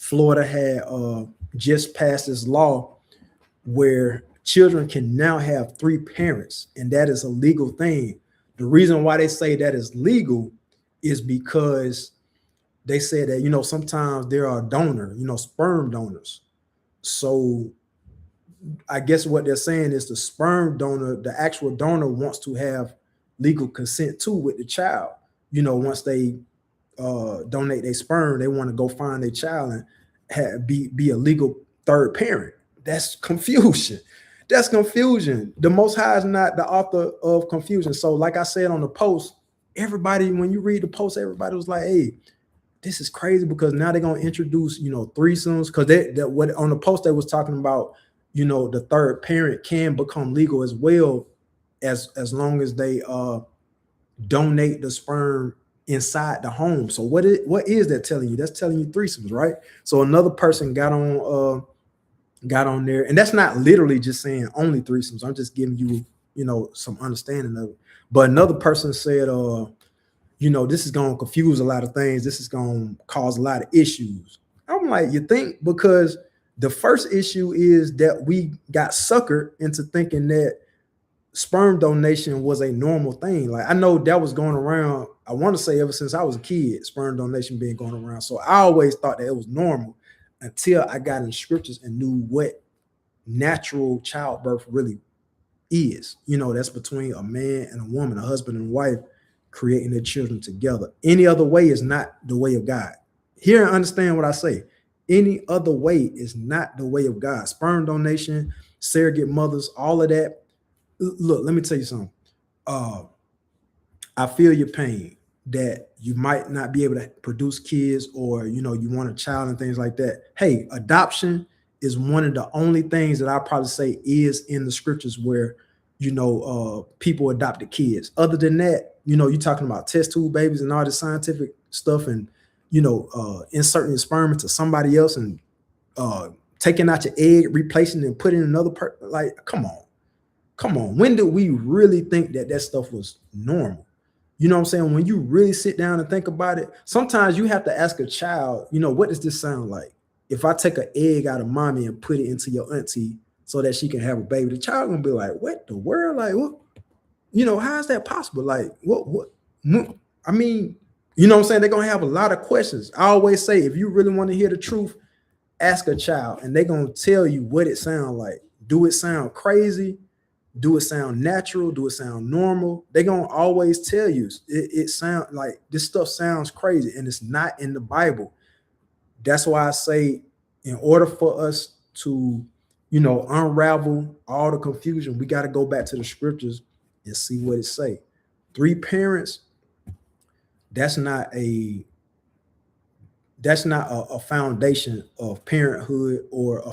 Florida had just passed this law where children can now have three parents, and that is a legal thing. The reason why they say that is legal is because they say that, sometimes there are sperm donors. So I guess what they're saying is the sperm donor, the actual donor, wants to have legal consent too with the child. Once they donate their sperm, they want to go find their child and be a legal third parent. That's confusion. That's confusion. The Most High is not the author of confusion. So, like I said on the post, everybody, when you read the post, everybody was like, "Hey, this is crazy," because now they're gonna introduce, threesomes. Because that what on the post they was talking about, the third parent can become legal as well, as long as they donate the sperm inside the home. So what is that telling you? That's telling you threesomes, right? So another person got on there, and that's not literally just saying only threesomes. I'm just giving you, some understanding of it. But another person said, this is going to confuse a lot of things. This is going to cause a lot of issues. I'm like, you think? Because the first issue is that we got suckered into thinking that sperm donation was a normal thing. Like, I know that was going around, I want to say ever since I was a kid, sperm donation being going around. So I always thought that it was normal until I got in scriptures and knew what natural childbirth really is. That's between a man and a woman, a husband and wife, creating their children together. Any other way is not the way of God. Hear and understand what I say. Any other way is not the way of God. Sperm donation, surrogate mothers, all of that. Look, let me tell you something. I feel your pain that you might not be able to produce kids, or you want a child and things like that. Hey, adoption is one of the only things that I probably say is in the scriptures where people adopted kids. Other than that, you're talking about test tube babies and all this scientific stuff, and inserting your sperm into somebody else and taking out your egg, replacing it and putting another person. Like, come on. When did we really think that stuff was normal? You know what I'm saying? When you really sit down and think about it, sometimes you have to ask a child, what does this sound like? If I take an egg out of mommy and put it into your auntie so that she can have a baby, the child gonna be like, what the world? Like, what? How is that possible? Like, what? I mean, what I'm saying? They're gonna have a lot of questions. I always say, if you really want to hear the truth, ask a child, and they're gonna tell you what it sounds like. Do it sound crazy? Do it sound natural? Do it sound normal? They're gonna always tell you it sounds like this stuff sounds crazy, and it's not in the Bible. That's why I say, in order for us to, unravel all the confusion, we got to go back to the scriptures and see what it say. Three parents, that's not a foundation of parenthood or a